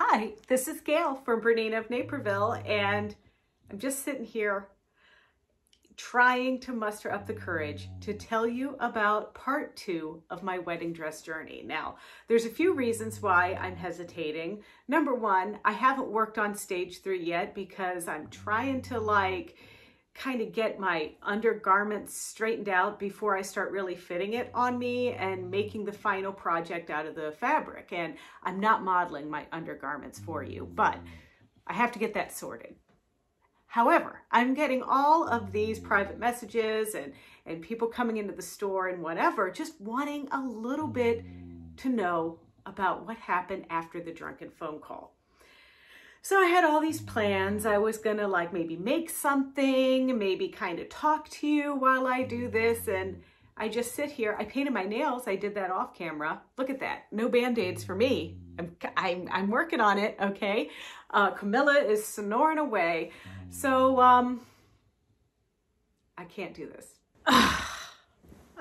Hi, this is Gail from Bernina of Naperville, and I'm just sitting here trying to muster up the courage to tell you about part 2 of my wedding dress journey. Now, there's a few reasons why I'm hesitating. Number one, I haven't worked on stage 3 yet because I'm trying to kind of get my undergarments straightened out before I start really fitting it on me and making the final project out of the fabric. And I'm not modeling my undergarments for you, but I have to get that sorted. However, I'm getting all of these private messages and people coming into the store and whatever, just wanting a little bit to know about what happened after the drunken phone call. So I had all these plans. I was gonna maybe make something, maybe kind of talk to you while I do this. And I just sit here. I painted my nails. I did that off camera. Look at that. No Band-Aids for me. I'm working on it, okay? Camilla is snoring away. So I can't do this.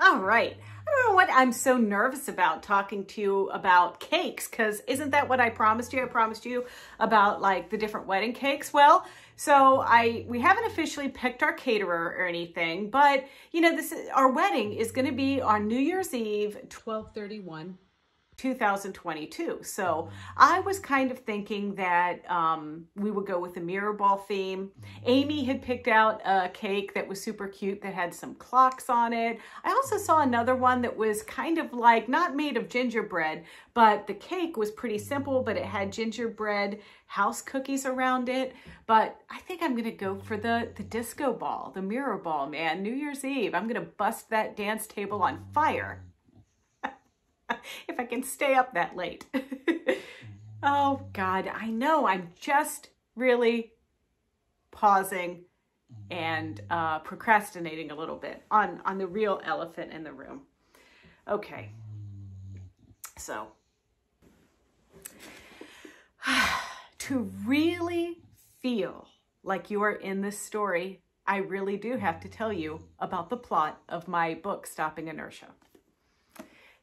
All right. I don't know what I'm so nervous about talking to you about cakes, because isn't that what I promised you? I promised you about the different wedding cakes. Well, so we haven't officially picked our caterer or anything, but our wedding is going to be on New Year's Eve, 12/31. 2022. So I was kind of thinking that we would go with the mirror ball theme. Amy had picked out a cake that was super cute that had some clocks on it. I also saw another one that was kind of not made of gingerbread, but the cake was pretty simple, but it had gingerbread house cookies around it. But I think I'm going to go for the disco ball, the mirror ball, man. New Year's Eve. I'm going to bust that dance table on fire. If I can stay up that late. Oh God, I know. I'm just really pausing and procrastinating a little bit on the real elephant in the room. Okay, so to really feel like you are in this story, I really do have to tell you about the plot of my book, Stopping Inertia.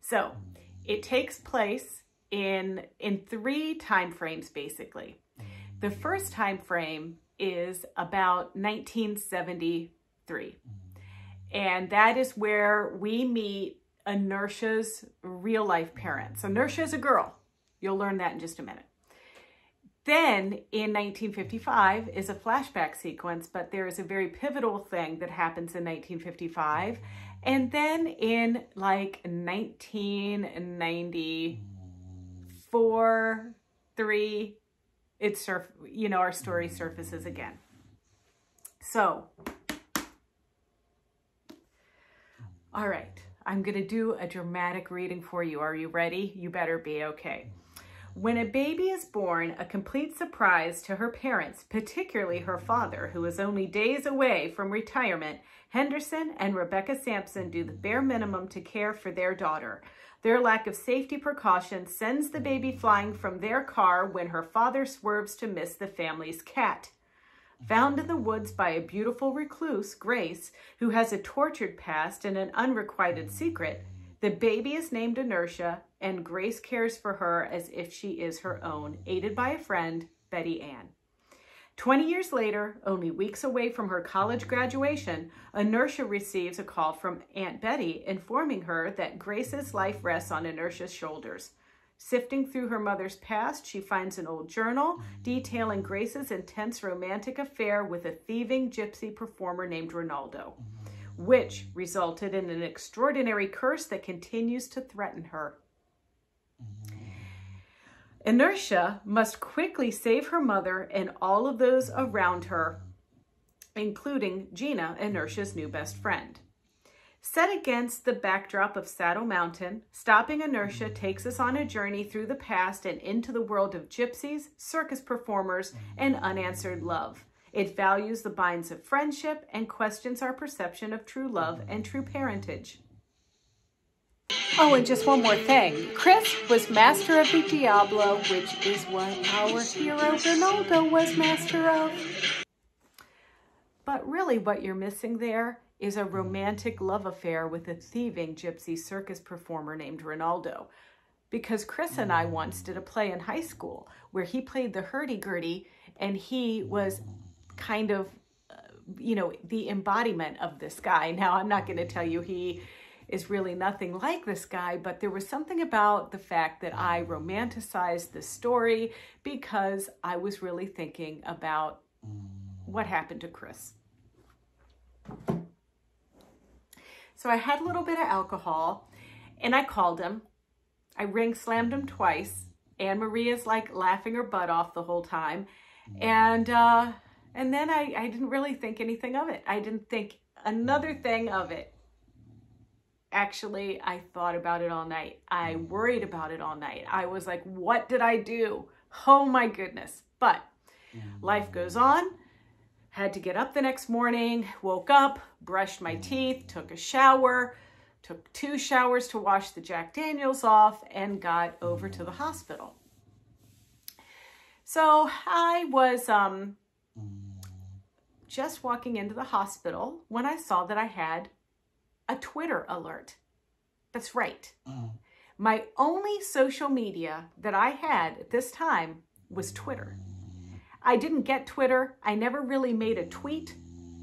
So it takes place in 3 time frames, basically. The first time frame is about 1973. And that is where we meet Inertia's real life parents. Inertia is a girl. You'll learn that in just a minute. Then in 1955 is a flashback sequence, but there is a very pivotal thing that happens in 1955. And then in 1994, 3, our story surfaces again. So, all right, I'm going to do a dramatic reading for you. Are you ready? You better be, okay. When a baby is born, a complete surprise to her parents, particularly her father, who is only days away from retirement, Henderson and Rebecca Sampson do the bare minimum to care for their daughter. Their lack of safety precautions sends the baby flying from their car when her father swerves to miss the family's cat. Found in the woods by a beautiful recluse, Grace, who has a tortured past and an unrequited secret, the baby is named Inertia, and Grace cares for her as if she is her own, aided by a friend, Betty Ann. 20 years later, only weeks away from her college graduation, Inertia receives a call from Aunt Betty informing her that Grace's life rests on Inertia's shoulders. Sifting through her mother's past, she finds an old journal detailing Grace's intense romantic affair with a thieving gypsy performer named Ronaldo, which resulted in an extraordinary curse that continues to threaten her. Inertia must quickly save her mother and all of those around her, including Gina, Inertia's new best friend. Set against the backdrop of Saddle Mountain, Stopping Inertia takes us on a journey through the past and into the world of gypsies, circus performers, and unanswered love. It values the binds of friendship and questions our perception of true love and true parentage. Oh, and just one more thing. Chris was master of the Diablo, which is what our hero Ronaldo was master of. But really what you're missing there is a romantic love affair with a thieving gypsy circus performer named Ronaldo. because Chris and I once did a play in high school where he played the hurdy-gurdy, and he was kind of, you know, the embodiment of this guy. Now, I'm not going to tell you he is really nothing like this guy, but there was something about the fact that I romanticized this story because I was really thinking about what happened to Chris. So I had a little bit of alcohol, and I called him. I slammed him twice. Anne Maria's like laughing her butt off the whole time. And then I didn't really think anything of it. I didn't think another thing of it. Actually, I thought about it all night. I worried about it all night. I was like, what did I do? Oh my goodness. But life goes on. Had to get up the next morning, woke up, brushed my teeth, took a shower, took 2 showers to wash the Jack Daniels off, and got over to the hospital. So I was just walking into the hospital when I saw that I had a Twitter alert. That's right. My only social media that I had at this time was Twitter. I didn't get Twitter. I never really made a tweet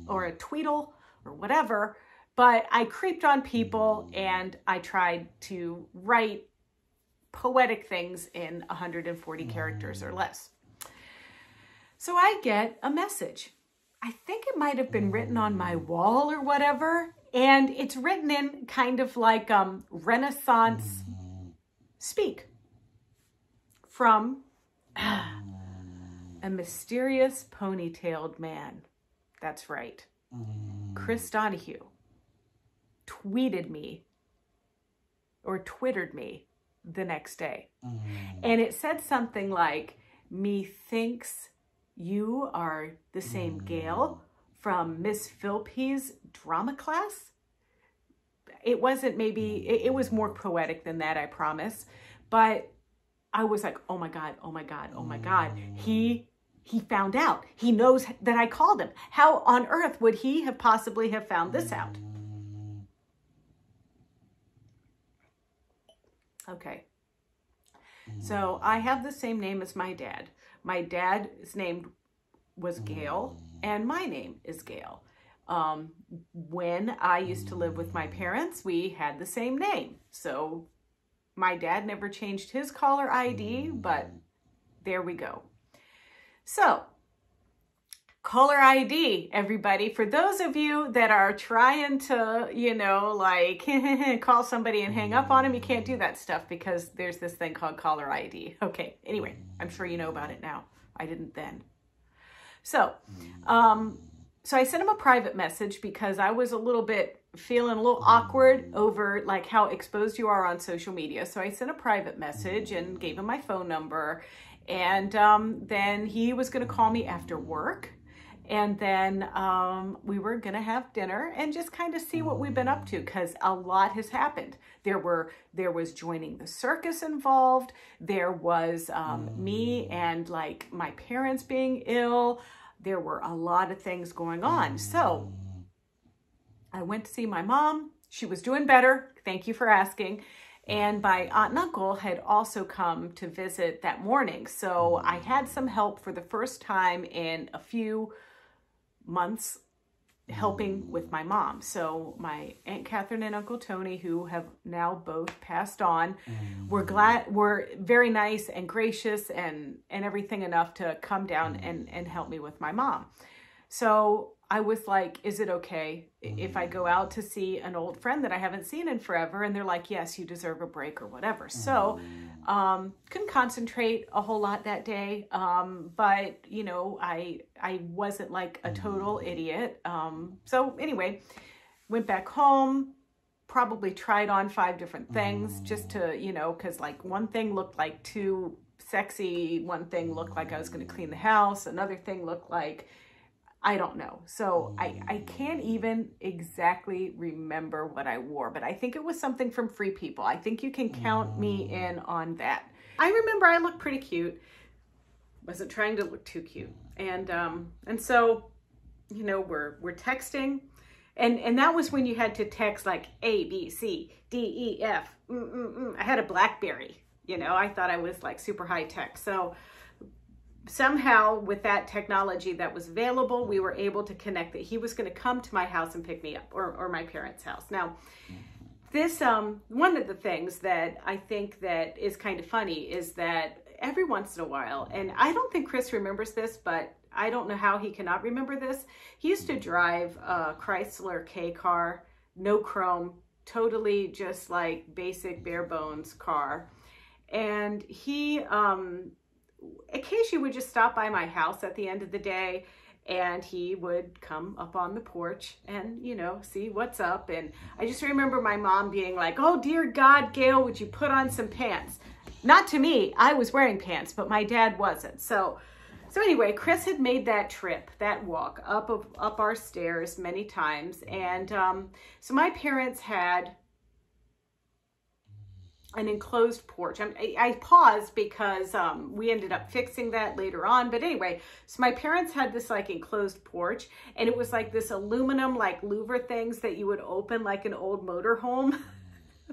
or a tweetle or whatever, but I creeped on people and I tried to write poetic things in 140 characters or less. So I get a message. I think it might have been written on my wall or whatever, and it's written in kind of like Renaissance speak from a mysterious ponytailed man. That's right. Chris Donahue tweeted me or twittered me the next day. And it said something like, methinks you are the same Gail from Miss Philpy's drama class. It wasn't maybe, it was more poetic than that, I promise. But I was like, oh my God, oh my God, oh my God. He found out. He knows that I called him. How on earth would he have possibly have found this out? Okay. So I have the same name as my dad. My dad's name was Gail, and my name is Gail. When I used to live with my parents, we had the same name. So my dad never changed his caller ID, but there we go. So, caller ID, everybody. For those of you that are trying to, you know, like call somebody and hang up on them, you can't do that stuff because there's this thing called caller ID. Okay, anyway, I'm sure you know about it now. I didn't then. So, so I sent him a private message because I was feeling a little awkward over like how exposed you are on social media. So I sent a private message and gave him my phone number. And then he was going to call me after work. And then we were going to have dinner and just kind of see what we've been up to, because a lot has happened. There was joining the circus involved. There was me and like my parents being ill. There were a lot of things going on. So I went to see my mom. She was doing better. Thank you for asking. And my aunt and uncle had also come to visit that morning. So I had some help for the first time in a few months helping with my mom. So my Aunt Catherine and Uncle Tony, who have now both passed on, were very nice and gracious and everything enough to come down and help me with my mom. So I was like, is it okay if I go out to see an old friend that I haven't seen in forever? And they're like, yes, you deserve a break or whatever. So couldn't concentrate a whole lot that day. But, you know, I wasn't like a total idiot. So anyway, went back home, probably tried on 5 different things just to, you know, because like one thing looked like too sexy. One thing looked like I was going to clean the house. Another thing looked like, I don't know. So I can't even exactly remember what I wore, but I think it was something from Free People. I think you can count me in on that. I remember I looked pretty cute. Wasn't trying to look too cute. And so, you know, we're texting, and that was when you had to text like A, B, C, D, E, F. I had a BlackBerry. You know, I thought I was like super high tech. So somehow with that technology that was available, we were able to connect that he was going to come to my house and pick me up, or my parents' house. Now, this, one of the things that I think that is kind of funny is that every once in a while, and I don't think Chris remembers this, but I don't know how he cannot remember this. He used to drive a Chrysler K car, no chrome, totally just like basic bare bones car. And he, occasionally would just stop by my house at the end of the day, and he would come up on the porch and, you know, see what's up. And I just remember my mom being like, "Oh, dear God, Gail, would you put on some pants?" Not to me, I was wearing pants, but my dad wasn't. So anyway, Chris had made that trip, that walk up our stairs many times. And so my parents had an enclosed porch. I paused because we ended up fixing that later on. But anyway, so my parents had this like enclosed porch, and it was like this aluminum like louver things that you would open like an old motorhome.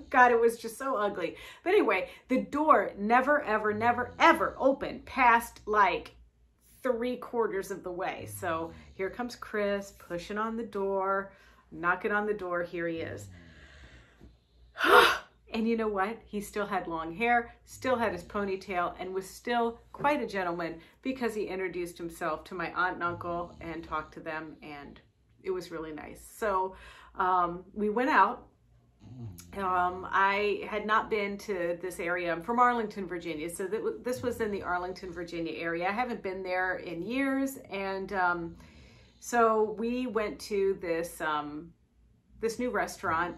God, it was just so ugly. But anyway, the door never, ever, never, ever opened past like 3/4 of the way. So here comes Chris pushing on the door, knocking on the door. Here he is. And you know what? He still had long hair, still had his ponytail, and was still quite a gentleman because he introduced himself to my aunt and uncle and talked to them, and it was really nice. So we went out. I had not been to this area. I'm from Arlington, Virginia. So this was in the Arlington, Virginia area. I haven't been there in years. And so we went to this, this new restaurant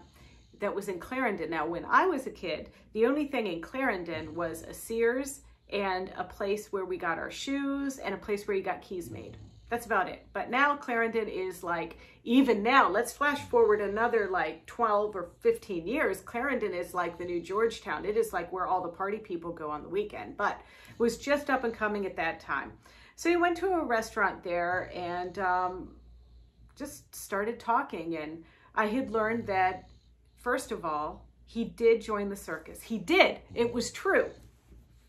that was in Clarendon. Now, when I was a kid, the only thing in Clarendon was a Sears and a place where we got our shoes and a place where you got keys made. That's about it. But now Clarendon is like, even now, let's flash forward another like 12 or 15 years. Clarendon is like the new Georgetown. It is like where all the party people go on the weekend, but it was just up and coming at that time. So we went to a restaurant there and just started talking. And I had learned that, first of all, he did join the circus. He did. It was true.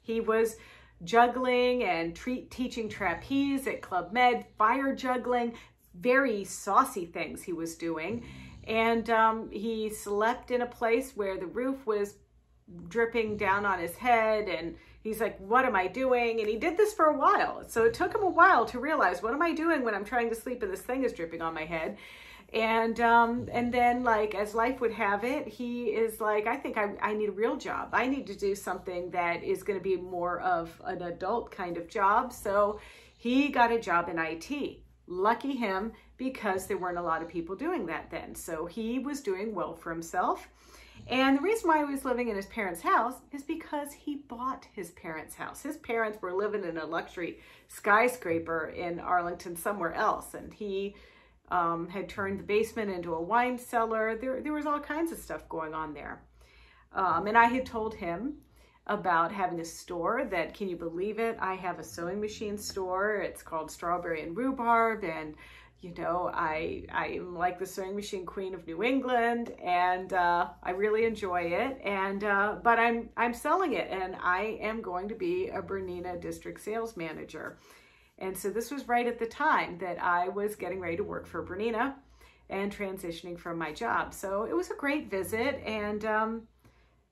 He was juggling and teaching trapeze at Club Med, fire juggling, very saucy things he was doing. And he slept in a place where the roof was dripping down on his head. And he's like, "What am I doing?" And he did this for a while. So it took him a while to realize, what am I doing when I'm trying to sleep and this thing is dripping on my head? And then, like, as life would have it, he is like, I think I need a real job. I need to do something that is going to be more of an adult kind of job. So he got a job in IT. Lucky him, because there weren't a lot of people doing that then. So he was doing well for himself. And the reason why he was living in his parents' house is because he bought his parents' house. His parents were living in a luxury skyscraper in Arlington somewhere else. And he had turned the basement into a wine cellar. There was all kinds of stuff going on there. And I had told him about having a store that, can you believe it? I have a sewing machine store. It's called Strawberry and Rhubarb. And, you know, I am like the sewing machine queen of New England, and I really enjoy it. And but I'm selling it, and I am going to be a Bernina district sales manager. And so this was right at the time that I was getting ready to work for Bernina and transitioning from my job. So it was a great visit. And,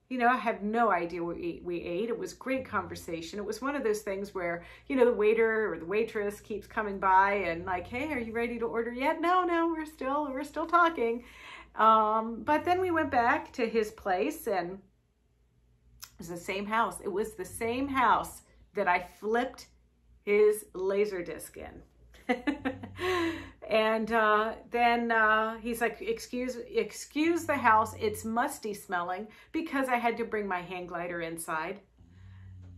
you know, I had no idea what we ate. It was great conversation. It was one of those things where, you know, the waiter or the waitress keeps coming by and like, "Hey, are you ready to order yet?" No, we're still talking. But then we went back to his place, and it was the same house. It was the same house that I flipped his laser disc in. And then he's like, excuse the house, it's musty smelling, because I had to bring my hang glider inside.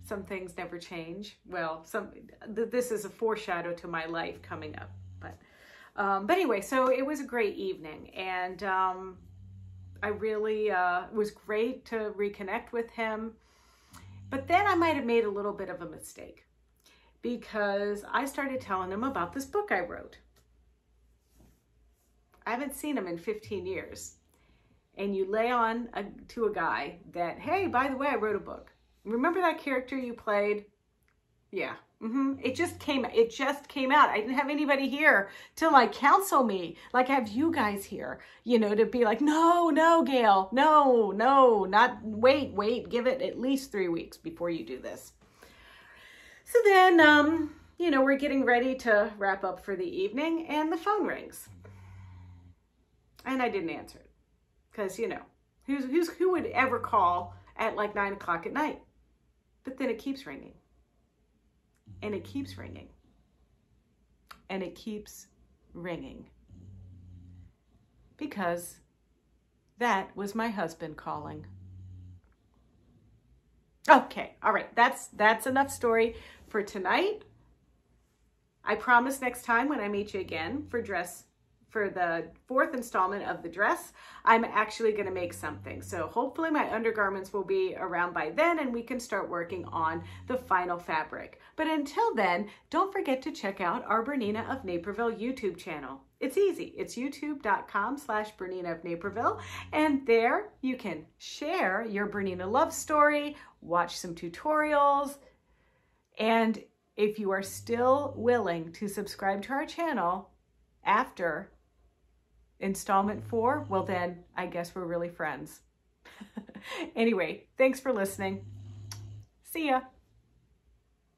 Some things never change. Well, this is a foreshadow to my life coming up. But anyway, so it was a great evening, and I really, it was great to reconnect with him. But then I might have made a little bit of a mistake, because I started telling him about this book I wrote. I haven't seen him in 15 years. And you lay on to a guy that, hey, by the way, I wrote a book. Remember that character you played? Yeah. It just came out. I didn't have anybody here to like counsel me. Like I have you guys here, you know, to be like, no, Gail, no, not wait, give it at least 3 weeks before you do this. So then, you know, we're getting ready to wrap up for the evening and the phone rings. And I didn't answer it because, you know, who would ever call at like 9 o'clock at night? But then it keeps ringing. And it keeps ringing. And it keeps ringing. Because that was my husband calling. Okay, all right. That's enough story for tonight. I promise next time when I meet you again for the 4th installment of the dress, I'm actually going to make something. So hopefully my undergarments will be around by then and we can start working on the final fabric. But until then, don't forget to check out our Bernina of Naperville YouTube channel. It's easy. It's youtube.com/Bernina of Naperville. And there you can share your Bernina love story, watch some tutorials, and if you are still willing to subscribe to our channel after installment 4, well then, I guess we're really friends. Anyway, thanks for listening. See ya.